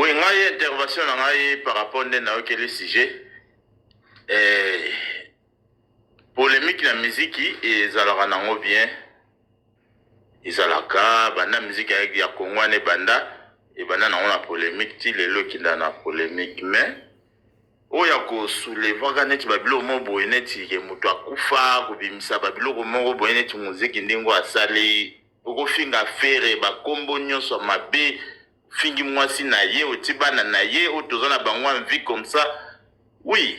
Oui, une intervention par rapport à quel sujet. Polémique la musique et zalaka nango bien. Izalaka banda musique avec ya Congo ne banda et banda na la polémique ti lelo ki na polémique mais oya ko souleva kaneti babilo mo boyeneti ke mutu akufa ko bimisa babilo ko mo boyeneti musique ndingo asali oko finga fere ba kombo nyonso mabe fingi mwasi na ye otibana na ye otozana bango en vie comme ça oui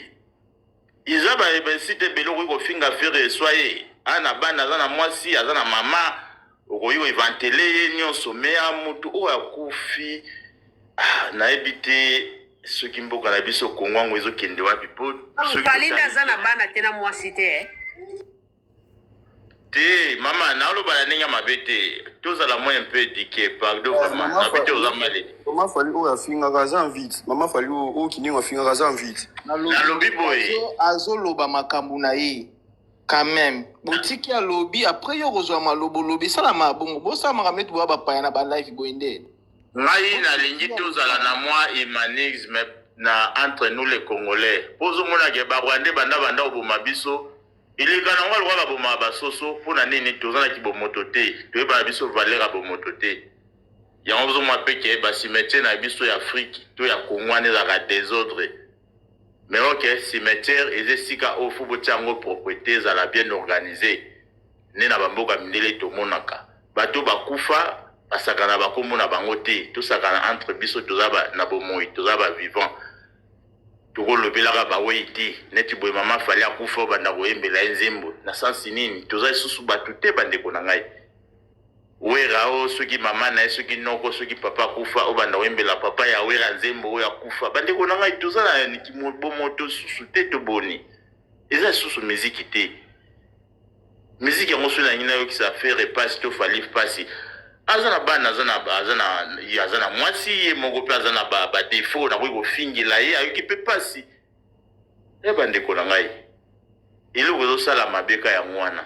ils ba site belo ko finga fere soye ana bana zana mwasi azana mama okoyo evantele nyonso me amutu o akufi na ebite soki mboka na biso Kongo ezo kende wapi po Falinda zana bana tena mwasi te te mama na oloba na ninga mabete tozala moi un peu éduqué pardon vraiment na bete ozamale mama fali o afinga kaza vite mama fali o kininga afinga kaza vite na lobi boye azoloba makambu na ye quand même botiki ya lobby après yo kozwa malobo lobby sala mabongo bosa makamete bo ba paya na ba life boende ngai na lingi tozala na moi humanisme na entre nous les Congolais pozo mona ke ba Rwanda banda oboma biso ilika na ngwa lwa boma basoso pona nini tozana ki bomoto te to ba biso valeur bomoto te ya ngozo mwa peke ba cimetière na biso ya Afrique to ya Congo ne za désordre. Mais ok, cimetière et sika au fubo tiango propriété za la bien organisée. Ne na bamboka mindele to monaka. Bato bakufa basakana bakombo na bango te. To sakana entre biso tozaba na bomoi, tozaba vivant. Toko lobelaka ba weiti, neti boye mama fali akufa banda koyembela nzembo. Na sansi nini, toza susu batu te bandeko na ngai. Wera o soki mama na soki noko soki papa kufa o banda wembela papa ya wera nzembo o ya kufa bande ko nanga itozala ni kimobo moto susu te to boni eza susu musique te musique ya mosu na ngina yo ki sa faire passe to fali passe azana bana azana mwasi ye moko pe azana ba défaut na ko fingila ye ayo ki pe passe e bande ko nanga ilo ko sala mabeka ya mwana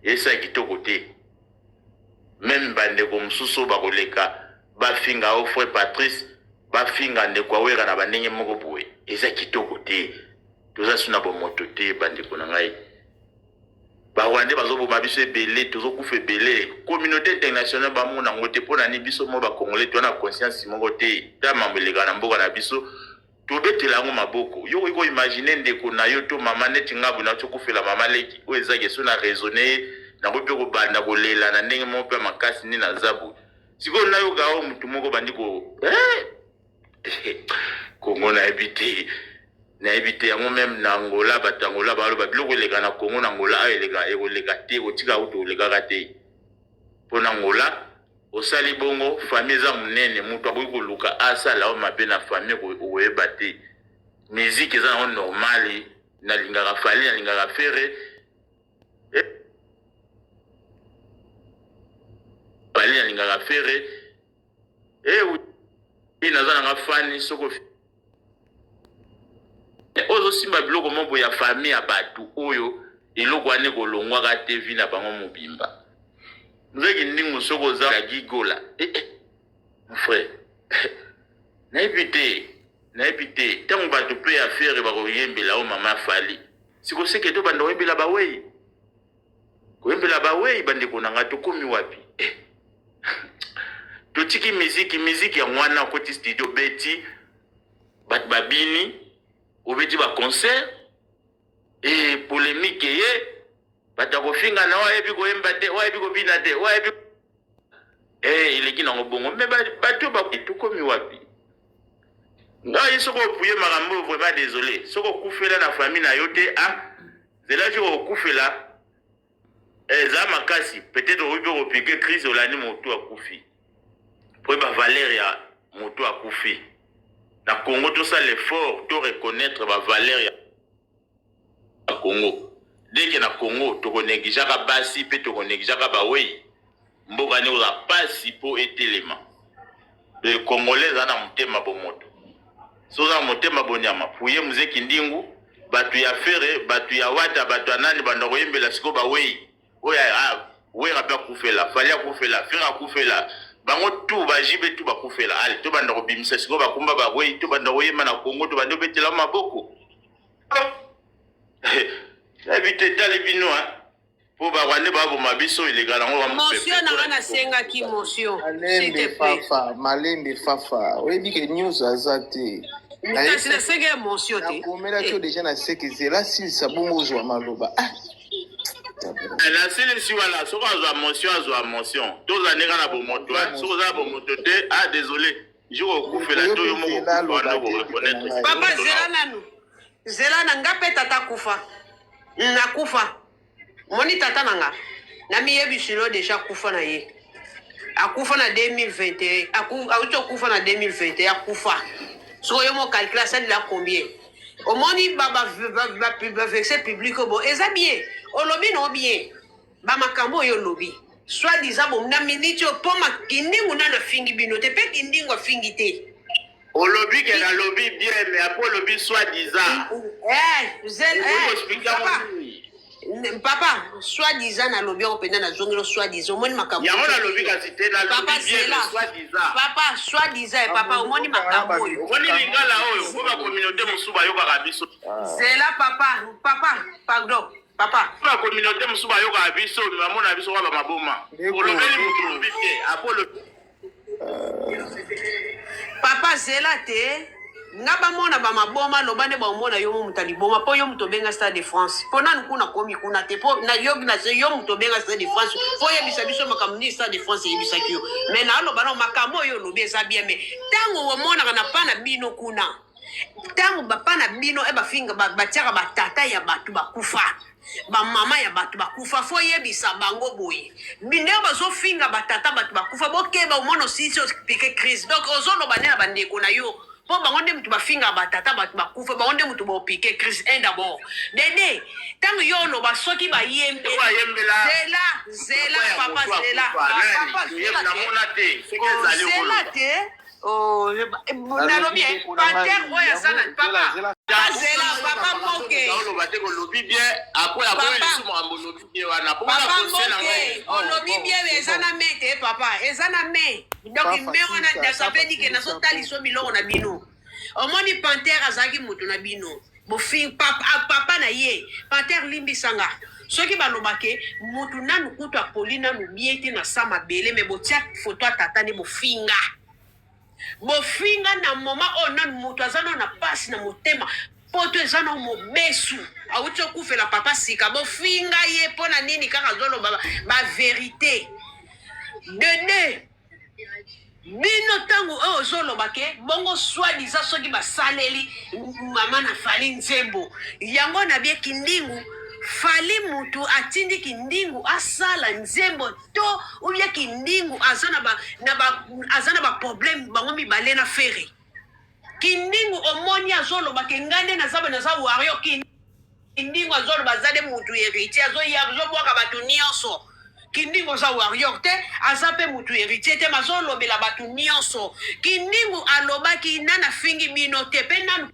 esa kitoko te. Même bande comme suso bakoleka bafinga au frère Patrice bafinga ndeko awera na bandenge moko boye eza kitoko te toza suna bomoto te bande kona ngai ba Rwanda bazobo mabiso ebele tozo kufa ebele communauté internationale ba mona ngote pona ni biso mo ba Congolais to na conscience moko te ta mambelega na mboka na biso to betela ngo maboko yo ko imaginer ndeko na yo to mama neti ngabu na to kufela mama leki o eza ke sona raisonner na kope ko banda ko lela na ndenge mo pe makasi ni na zabu siko na yo gawo mutu moko bandiko Kongo na ebite yango même na Angola batangola ba lo ba biloko leka na Kongo na Angola ayelega ekoleka te otika uto leka kate pona Angola osali bongo famille za munene mutu akoki luka asala o mabe na famille ko oyeba te musique eza na normal na lingaka fali na lingaka fere bali na lingaka fere inaza nga fani soko ozo simba biloko mobo ya famille ya batu oyo eloko ane kolongwa ka TV na bango mobimba nzeki ndingo soko za gigola mon frère na epite tango batu pe ya fere bakoyembela o mama fali siko seke to banda koyembela bawei koyembela bawei bandeko na nga tokomi wapi totiki musique ya mwana koti studio beti bat babini obeti ba concert et polémique ye batako finga na wayebi ko emba te wayebi ko bina te wayebi ileki na ngobongo me bato ba tokomi wapi ngai soko puye makambo vraiment désolé soko kufela na famille na yote zela jo kufela za makasi peut-être obi ko piquer crise olani moto akufi pour ba valeur ya moto akufi na Congo tout ça l'effort to reconnaître ba valeur ya Congo dès que na Congo to konegijaka basi pe to konegijaka ba wei mboka ne oza pasi po etelema le Congolais ana mutema bomoto soza mutema bonyama puye muzeki ndingu batu ya fere batu ya wata batu anani banda koyembela siko ba wei oya we rapper kufela falia kufela fera kufela bango tu bajibe tu bakufela ali to banda kobimisa siko bakumba bawe to banda koyema na Kongo to banda betela maboko éviter tali bino po barwande baboma biso ilekala ngo motion na ngana senga ki motion s'il te plaît malembe fafa oyebi ke news aza te na senga motion te nakomela to déjà na seke zela silisa bongo ozwa maloba la silisi wala soko azwa motion tozandeka na bomoto soko oza bomoto te désolé jiko okufela to yo moko kufa ndo koreconnaître papa zela nanu zela na nga mpe tata kufa nakufa moni tata nanga namiyebisilo deja kufa na ye akufa na 2021 akuti okufa na 2021 akufa soko yo mo calcule asalila combien omoni baverse public bo eza bien olobi no bien bamakambo oyo olobi soit disant bon na minute po makindingu na fingi bino te pe kindingu afingi te olobi ke na lobi bien mais après olobi soit disant papa soit disant na lobi openda na zongelo soit disant omoni makambo yango na lobi kasi te na lobi bien soit disant papa soit disant papa omoni makambo oyo omoni lingala oyo ko ba communauté mosuba yokaka biso zela papa pardon papa la communauté mosuba yokaka biso bamona biso kwa bamaboma olobeli mutu lobi te apolo papa zela te nga bamona bamaboma loba nde baomona yo mutu aliboma mpo yo mutu obenga Stade de France mpo nanu kuna komi kuna te mpo na yo mutu obenga Stade de France mpo oyebisa biso makambo nini Stade de France eyebisaki yo me naaloba na makambo oyo olobi eza bien me ntango omonaka na pa na bino kuna ntango bapa na bino bafinga batiaka batata ya bato bakufa bamama ya bato bakufa fo yebisa bango boye bindeo bazofinga batata bato bakufa bokeba omona osisi opike crise donc ozoloba nde na bandeko na yo po bango nde mutu bafinga batata bato bakufa bango nde mutu baopike crise un d'abord dede ntango yo oloba soki bayembela zela papa zela te nalobi pater oyo aza na papa azela papa moke papa moke olobi bien eza na me te papa eza na me donc me wana ça veut dire que nazotaliso biloko na bino omoni panter azalaki moto na bino papa na ye panter limbisanga soki balobake motu nanu kutu apoli nanu bie te na sa mabele me botia foto atata nde bofinga na moma oyo nanu moto aza nano na pasi na motema poto eza na mobesu awuti okufela papa sika bofinga ye mpo na nini kaka azoloba baverité dede bino ntango oyo ozoloba ke bongo swadiza soki basaleli mama na fali nzembo yango na bie kindingu fali mutu atindi kindingu asala nzembo to ubie kindingu aza na baproblème bango mibale na fere kindingu omoni azoloba ke ngande naza wario kindingu azoloba azade mutu héritier azobwaka bato nyonso kindingu aza warrior te aza mpe mutu héritier te mazolobela bato nyonso kindingu alobaki nana fingi bino te mpe nanu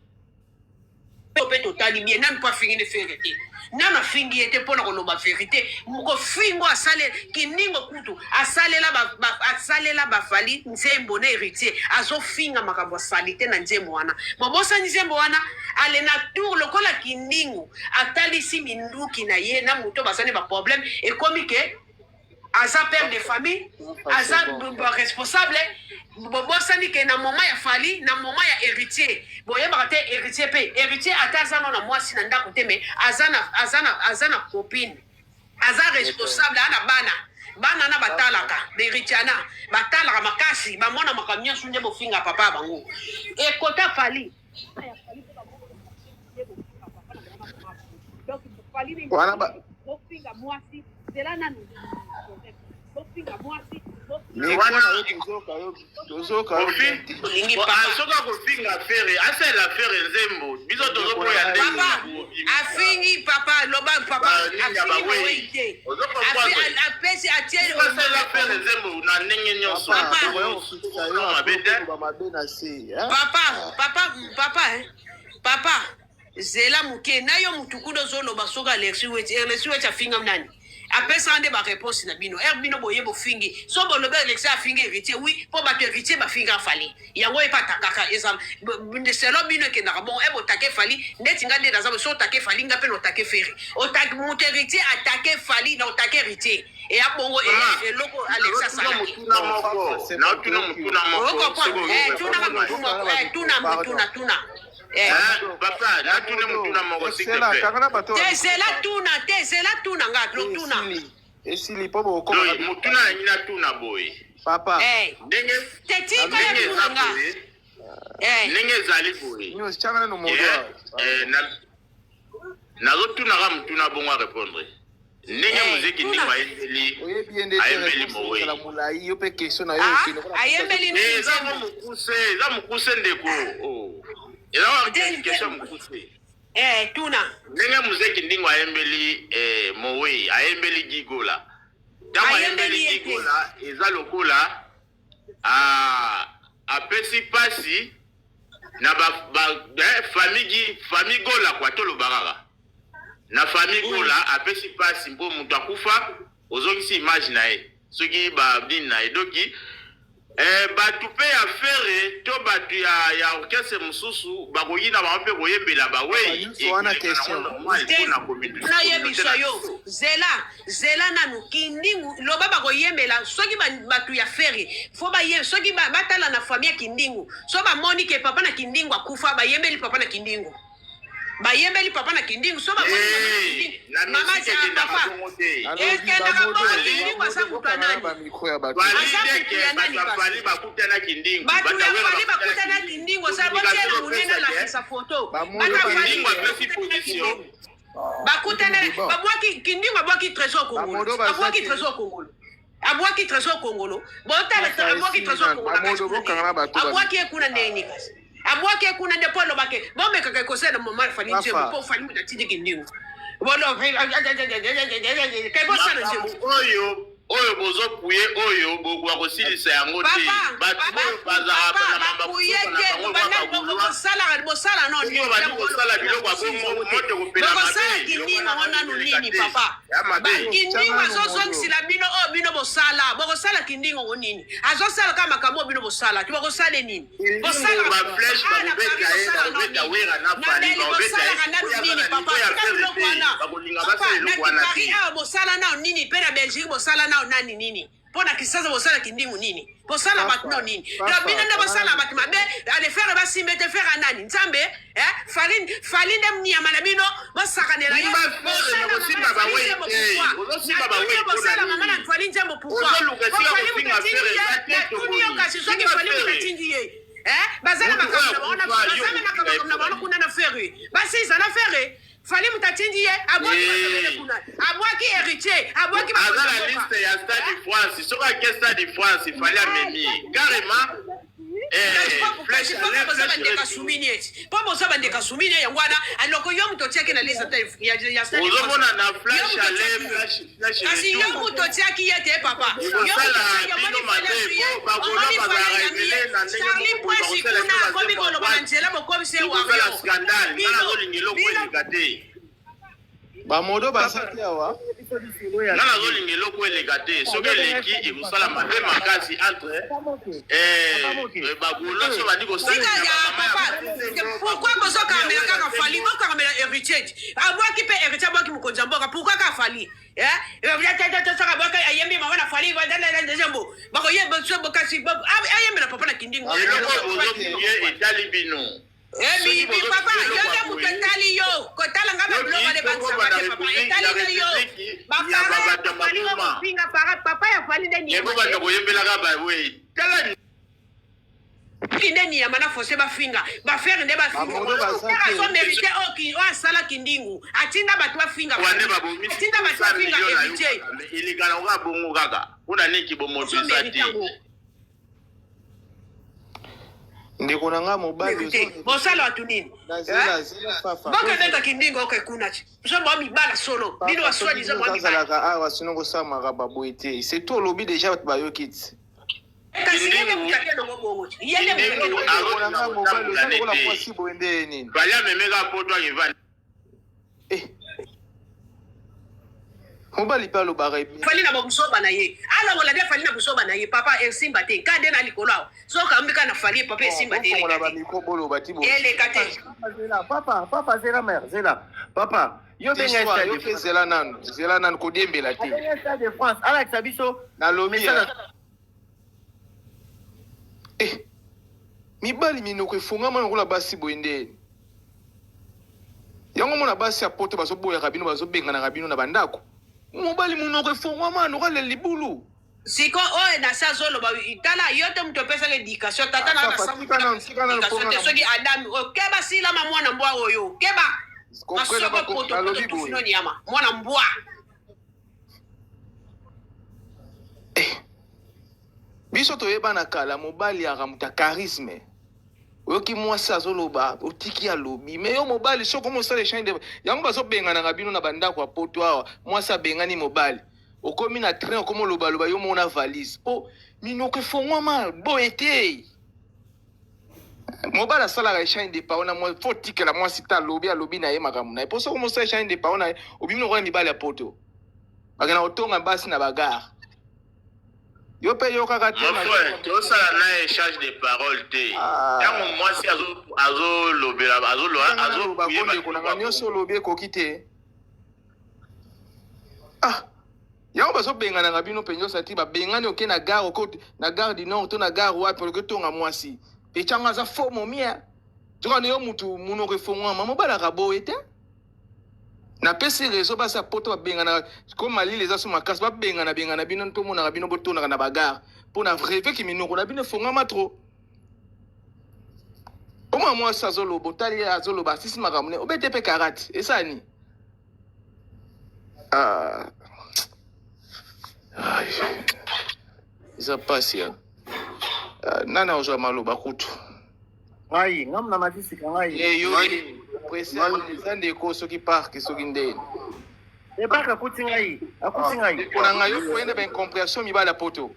mpe totali bien nanu mpo afingi ne fere te nanu afingi ye te mpona koloba verité kofingo asale kindingo kutu asalela bafali nzembo na héritier azofinga makambo asali te na nzembo wana mabosani nzembo wana ale na tour lokola kindingu atalisi minduki na ye na moto basani baproblème ekomi ke aza père de famille aza responsable bobosani ke na moma ya fali na moma ya héritier boyebaka te héritier mpe héritier ata aza na mwasi na ndako te me aza na copine aza responsable ana bana na batalaka héritier ana batalaka makasi bamona makambo nyonso nde bofinga papa bango ekota fali wana bofinga mwasi zela nanu bofinga mwasi soka kofinga fere asala fere nzembo biso tozokoya afingi papa loba papa afingi apesi atiasala fere nzembo na ndenge nyonso papa zela muke na yo mutukudo zoloba soka Alexis weti afinga nani apesa ande ba réponse na bino bino boye bo fingi so bo lobe élection afingi héritier oui po ba héritier ba finga fali yango e pata kaka ezam de selo bino ke na bon bo take fali ndeti ngande na so take fali ngape no take feri o take mon héritier attaquer fali na o take héritier et abongo et loko Alexa sala na tuna mutuna tuna papa na tuna mutuna moko c'est la tuna nga tuna esili po bo ko mutuna ina tuna boy papa ndenge tetika ya tuna nga ndenge zali boy nyo changa no modo na rotuna ga mutuna bongo répondre ndenge muziki ndi waendeli ayembeli mowe la mulai yo pe question na yo ayembeli ni za mukuse ndeko ela wa question mukuse tuna ndenge muziki ndi ayembeli mowe ayembeli gigola tama ayembeli gigola eza lokola apesi pasi na famille gola kwa tolo barara na famille gola apesi pasi mpo mutu akufa ozongisi image na ye soki babini na ye doki batu pe ya fere to batu ya orchestre mosusu bakoki na bango mpe koyembela bawei na yebiso yo zela nanu kindingu loba bakoyembela soki batu ya fere fo soki batala na famille ya kindingu so bamoni ke papa na kindingu akufa bayembeli papa na kindingu bayembeli papa na kindingu so mama ja papa ekenda ka kindingu asa mutanani bali bakutana kindingu bali bakutana kindingu sa bote munena la kisa photo kindingu apesi position bakutana babwaki kindingu abwaki trésor Congolo abwaki trésor Congolo abwaki trésor Congolo botala abwaki trésor Congolo abwaki ekuna neni kasi abwaki kuna de polo bake bombe kaka kosela mo mara fali nje po fali mu datindi kindingu bolo kai bosana nje oyo bozo puye oyo bogwa kosilisa yango te batu bazaka na mabakuye bosala no ni bosala biloko abongo moto kopela bosala kindingu ona no nini papa kindingu azozongisila bino bosala kindingu ngo nini azosala kama kamo bino bosala tu bosala nini bosala ba flash ba beta e ba beta wera na fali ba beta nini papa biloko wana bosala na nini pe na Belgique bosala na nani nini pona kisasa bosala kindingu nini bosala batno nini bino nda bosala bat mabe ale faire basimete faire nani nzambe falinde mnyama na bino bosakanela yo bosala ba wei bosala mama na fali nzambo pourquoi tuni kasi soki fali mutatingi ye bazala makamna baona bazala makamna baona kuna na faire basi za na faire fali mutatingi ye abwaki héritier abwaki la liste ya Stade de France soka ke Stade de France fali amemi carrément popo oza bandeka sumini yangwana aloko yo mutu otiaki na liste ozomona na flash ale kasi yo mutu otiaki ye te papa charli pwesi kuna akomi koloba na nzela bokomisi ewayo scandale ngana zolinga eloko eleka te bamodo basaki awa ngana zolinga eloko eleka te soki eleki ekosala mabe makasi entre bagolo so bandi pourquoi bozokaramela kaka fali bokaramela héritier abwaki mpe héritier abwaki mokonzi ya mboka pourquoi kaka fali soka bwaka ayembi mama na fali dezembo bakoyebokasi ayembela papa na kindingu eloko bozokuye etali bino bibi papa yote mutu etali yo kotala nga babiloko de bansabate papa etali yo bakara kopinga papa ya fali ndeni ebo banda koyembelaka bawe tala kindeni ya mana fose bafinga bafere nde bafinga so mérité oki o asala kindingu atinda batu bafinga atinda batu bafinga héritier ilikana oka bongo kaka kuna niki bomotisa ndeko na nga mobali bosala watu nini bokendeka kindingo okekuna ti so bo mibala solo bino waswadi zo bo mibala awa sino kosamaka baboye te c'est tout olobi déjà bato bayoki ti kasi yende mutake nongo bongo yende ndeko na nga mobali oza lokola mwasi boye nde nini bali amemeka poto akevani mobali mpe alobaka fali na bomusoba na ye alongola nde fali na bosoba na ye papa esimba te ka nde na likolo awa soki ambika na fali papa esimba te eleka te papa zela mère zela papa yo benga zela nanu kodembela te Stade de France alakisa biso nalobi mibali minoko efungama lokola basi boye ndeni yango mona basi ya poto bazoboyaka bino bazobenganaka bino na bandako mobali munoko efungama nokalela libulu siko oyo nasi azoloba tala yo te moto opesaka éducation tata na soki adami okeba silama mwana mbwa oyo keba masoko poto nyama mwana mbwa biso toyebana kala mobali akamuta charisme oyoki mwasi azoloba otiki alobi me yo mobali soki omosala echange yango bazobenganaka bino na bandako ya poto awa mwasi abengani mobali okomi na train okomi olobaloba yo mona valise po minoko efongwama boye te mobali asalaka echange de parole na mwa fo tikela mwasi ta alobi na ye makambo na ye po soki omosala echange de parole na ye obimi lokola mibali ya poto bakena kotonga basi na bagare yo pe yo kaka te tosala na échange de parole te ntango mwasi azolobela azolobakondeko nyonso olobi ekoki te yango bazobenganaka bino mpe nyonso ati babengani oke na gare oke na gare du nord to na gare wapi oke tonga mwasi mpe ntango aza fo momia zokana yo mutu munoko efongwama mobalaka boye te napesi rezo basi ya poto babengana ko malili eza so makasi babengana bino mpo monaka bino botonaka na bagare mpo na reveki minoko na bino efongwama tro omwa mwasi azoloba otali azoloba asisi makambo ne obete mpe karate esani eza pasi ya nani azwa maloba kutu ngai ngam na matisika ngai yo eza ndeko soki parke soki ndeni ebaka akuti ngai mpona ngai yo koyenda baincompréhension mibala poto